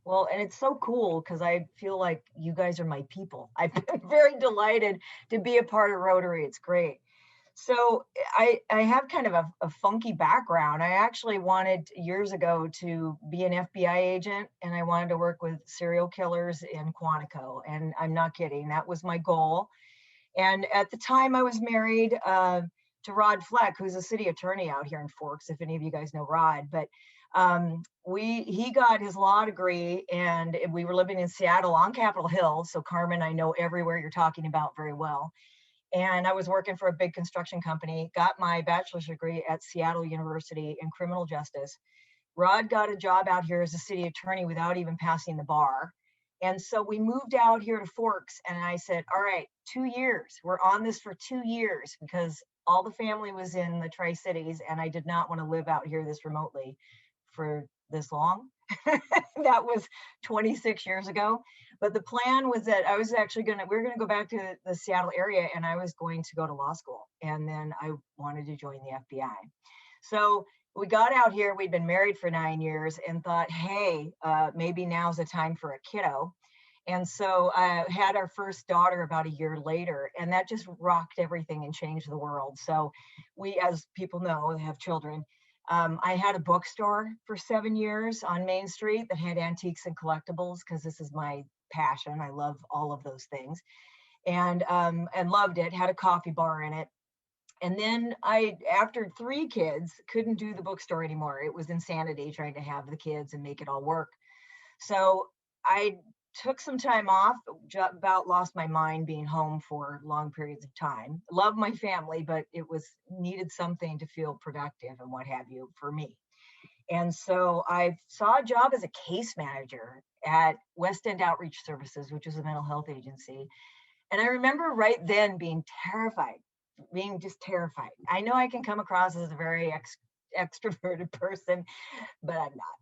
Well, and it's so cool because I feel like you guys are my people. I've been very delighted to be a part of Rotary. It's great. So I have kind of a funky background. I actually wanted years ago to be an FBI agent, and I wanted to work with serial killers in Quantico. And I'm not kidding. That was my goal. And at the time, I was married to Rod Fleck, who's a city attorney out here in Forks, if any of you guys know Rod. But he got his law degree, and we were living in Seattle on Capitol Hill. So Carmen, I know everywhere you're talking about very well. And I was working for a big construction company, got my bachelor's degree at Seattle University in criminal justice. Rod got a job out here as a city attorney without even passing the bar. And so we moved out here to Forks, and I said, all right, 2 years. We're on this for 2 years because all the family was in the Tri-Cities, and I did not want to live out here this remotely for this long. That was 26 years ago. But the plan was that I was actually we were going to go back to the Seattle area, and I was going to go to law school. And then I wanted to join the FBI. So we got out here, we'd been married for 9 years, and thought, hey, maybe now's the time for a kiddo. And so I had our first daughter about a year later, and that just rocked everything and changed the world. So we, as people know, have children. I had a bookstore for 7 years on Main Street that had antiques and collectibles, because this is my passion. I love all of those things, and loved it. Had a coffee bar in it. And then after 3 kids, couldn't do the bookstore anymore. It was insanity trying to have the kids and make it all work. So I took some time off, about lost my mind being home for long periods of time. Love my family, but it was needed something to feel productive and what have you for me. And so I saw a job as a case manager at West End Outreach Services, which is a mental health agency. And I remember right then being just terrified. I know I can come across as a very extroverted person, but I'm not.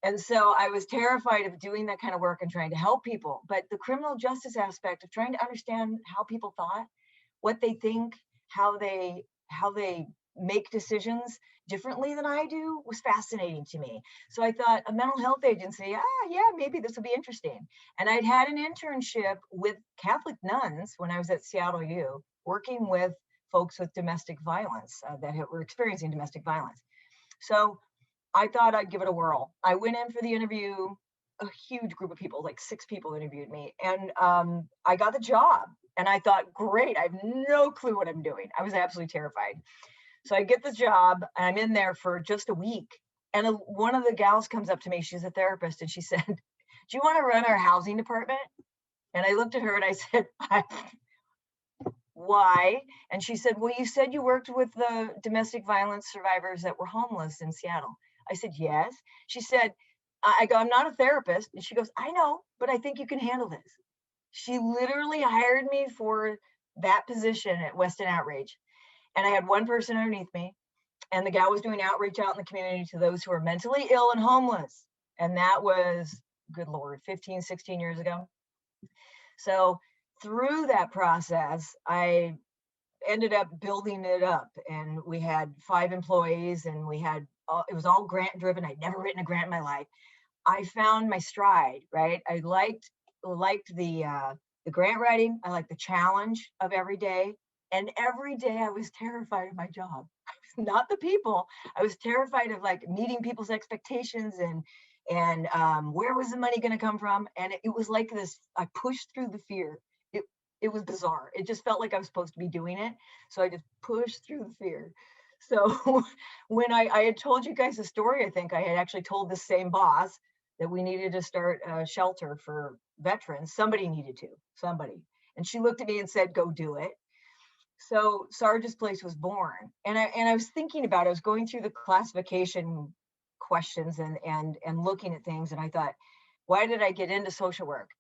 And so I was terrified of doing that kind of work and trying to help people. But the criminal justice aspect of trying to understand how people thought, what they think, how they make decisions differently than I do was fascinating to me. So I thought, a mental health agency, yeah, maybe this will be interesting. And I'd had an internship with Catholic nuns when I was at Seattle U, working with folks with domestic violence that were experiencing domestic violence. So I thought I'd give it a whirl. I went in for the interview. A huge group of people, like 6 people interviewed me, and I got the job. And I thought, great, I have no clue what I'm doing. I was absolutely terrified. So I get the job, and I'm in there for just a week. And one of the gals comes up to me, she's a therapist, and she said, do you want to run our housing department? And I looked at her and I said, why? And she said, well, you said you worked with the domestic violence survivors that were homeless in Seattle. I said, yes. She said, I go, I'm not a therapist. And she goes, I know, but I think you can handle this. She literally hired me for that position at Weston Outreach. And I had one person underneath me, and the gal was doing outreach out in the community to those who are mentally ill and homeless. And that was, good Lord, 15, 16 years ago. So through that process, I ended up building it up, and we had 5 employees, and it was all grant driven. I'd never written a grant in my life. I found my stride, right? I liked the grant writing. I liked the challenge of every day. And every day I was terrified of my job. Not the people. I was terrified of like meeting people's expectations and where was the money going to come from? And it was like this, I pushed through the fear. It was bizarre. It just felt like I was supposed to be doing it. So I just pushed through the fear. So when I had told you guys the story, I think I had actually told the same boss that we needed to start a shelter for veterans. Somebody needed to, somebody. And she looked at me and said, go do it. So Sarge's Place was born. And I was thinking about it. I was going through the classification questions and looking at things. And I thought, why did I get into social work?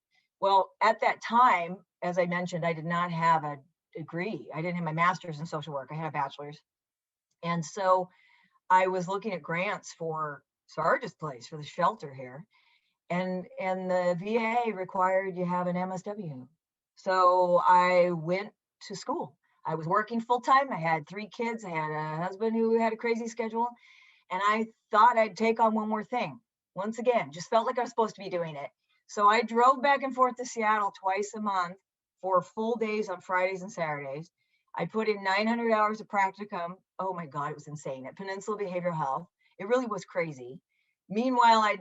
Well, at that time, as I mentioned, I did not have a degree. I didn't have my master's in social work. I had a bachelor's. And so I was looking at grants for Sarge's Place, for the shelter here. And the VA required you have an MSW. So I went to school. I was working full time. I had 3 kids. I had a husband who had a crazy schedule. And I thought I'd take on one more thing. Once again, just felt like I was supposed to be doing it. So I drove back and forth to Seattle twice a month for full days on Fridays and Saturdays. I put in 900 hours of practicum. Oh my God, it was insane at Peninsula Behavioral Health. It really was crazy. Meanwhile, it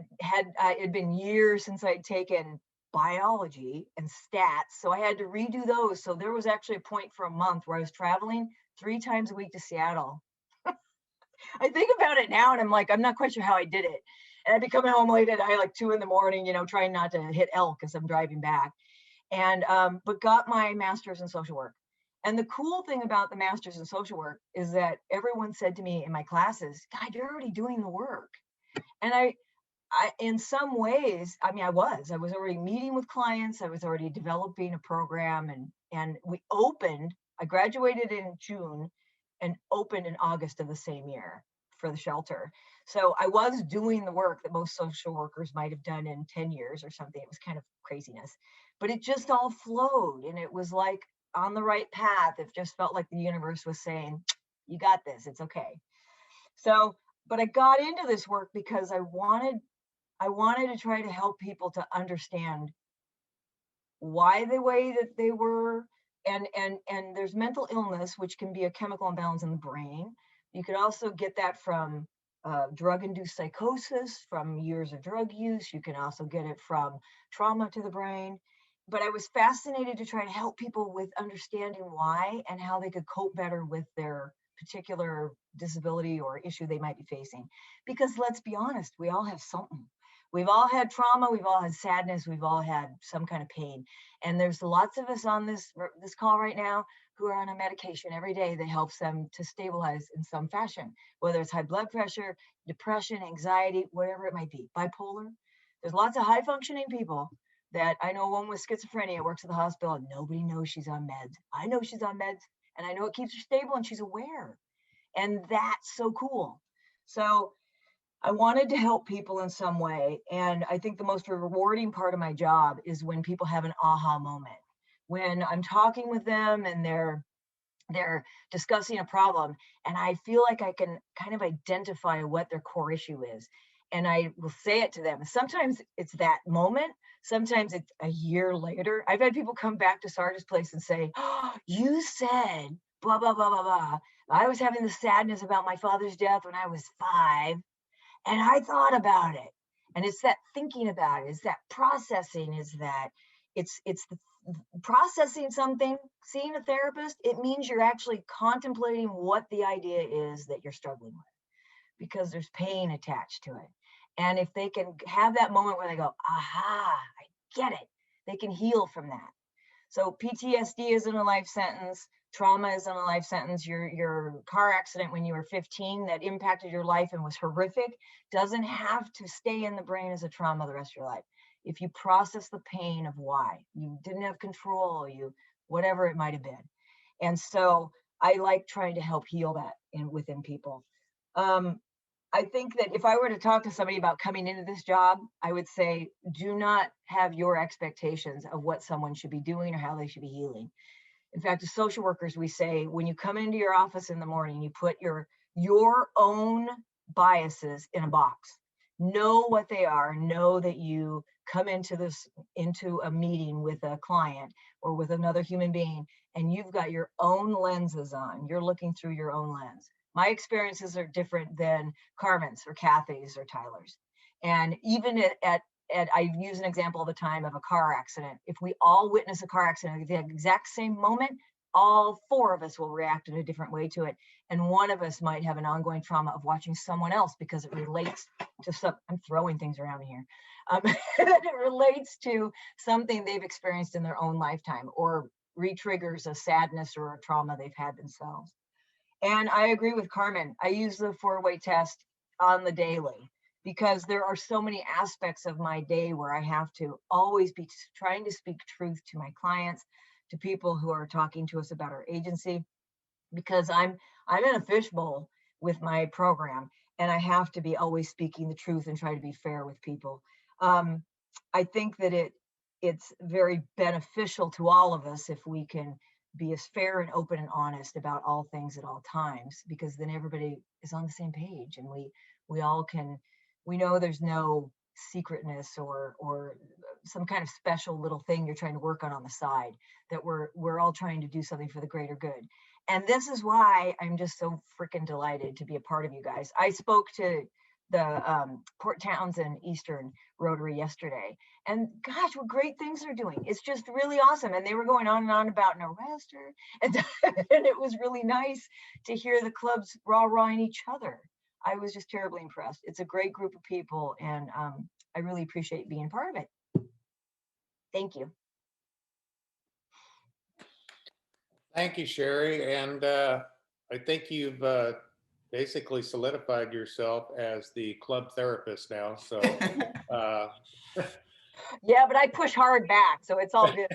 had been years since I'd taken biology and stats, so I had to redo those. So there was actually a point for a month where I was traveling 3 times a week to Seattle. I think about it now and I'm like, I'm not quite sure how I did it. And I'd be coming home late at night, like 2 in the morning, trying not to hit elk as I'm driving back. And but got my master's in social work. And the cool thing about the master's in social work is that everyone said to me in my classes, God, you're already doing the work. And in some ways, I mean, I was already meeting with clients. I was already developing a program, and I graduated in June and opened in August of the same year for the shelter. So I was doing the work that most social workers might have done in 10 years or something. It was kind of craziness, but it just all flowed, and it was like on the right path. It just felt like the universe was saying, you got this, it's okay. So, but I got into this work because I wanted to try to help people to understand why the way that they were. And there's mental illness, which can be a chemical imbalance in the brain. You could also get that from drug-induced psychosis, from years of drug use. You can also get it from trauma to the brain. But I was fascinated to try to help people with understanding why and how they could cope better with their particular disability or issue they might be facing. Because let's be honest, we all have something. We've all had trauma, we've all had sadness, we've all had some kind of pain. And there's lots of us on this call right now who are on a medication every day that helps them to stabilize in some fashion, whether it's high blood pressure, depression, anxiety, whatever it might be, bipolar. There's lots of high functioning people that I know. One with schizophrenia works at the hospital and nobody knows she's on meds. I know she's on meds, and I know it keeps her stable and she's aware. And that's so cool. So I wanted to help people in some way. And I think the most rewarding part of my job is when people have an aha moment. When I'm talking with them and they're discussing a problem, and I feel like I can kind of identify what their core issue is. And I will say it to them. Sometimes it's that moment. Sometimes it's a year later. I've had people come back to Sarge's place and say, oh, you said blah, blah, blah, blah, blah. I was having the sadness about my father's death when I was 5. And I thought about it. And it's that thinking about it, it's that processing, is that it's the processing something, seeing a therapist, it means you're actually contemplating what the idea is that you're struggling with, because there's pain attached to it. And if they can have that moment where they go, aha, I get it, they can heal from that. So PTSD isn't a life sentence. Trauma isn't a life sentence. Your car accident when you were 15 that impacted your life and was horrific doesn't have to stay in the brain as a trauma the rest of your life. If you process the pain of why you didn't have control, whatever it might have been. And so I like trying to help heal that within people. I think that if I were to talk to somebody about coming into this job, I would say, do not have your expectations of what someone should be doing or how they should be healing. In fact, as social workers, we say, when you come into your office in the morning, you put your own biases in a box. Know what they are. Know that you come into a meeting with a client or with another human being, and you've got your own lenses on. You're looking through your own lens. My experiences are different than Carmen's or Kathy's or Tyler's. And even I use an example all the time of a car accident. If we all witness a car accident at the exact same moment, all 4 of us will react in a different way to it. And one of us might have an ongoing trauma of watching someone else because it relates to I'm throwing things around here. It relates to something they've experienced in their own lifetime, or re-triggers a sadness or a trauma they've had themselves. And I agree with Carmen. I use the 4-way test on the daily because there are so many aspects of my day where I have to always be trying to speak truth to my clients, to people who are talking to us about our agency, because I'm in a fishbowl with my program, and I have to be always speaking the truth and try to be fair with people. I think that it's very beneficial to all of us if we can be as fair and open and honest about all things at all times, because then everybody is on the same page, and we all can, we know there's no secretness or some kind of special little thing you're trying to work on the side, that we're all trying to do something for the greater good. And this is why I'm just so freaking delighted to be a part of you guys. I spoke to the Port Townsend Eastern Rotary yesterday, and gosh, what great things they're doing. It's just really awesome. And they were going on and on about an arrestor, and, and it was really nice to hear the clubs rah-rahing each other. I was just terribly impressed. It's a great group of people, and I really appreciate being part of it. Thank you. Thank you, Cheri. And I think you've basically solidified yourself as the club therapist now. So yeah, but I push hard back, so it's all good.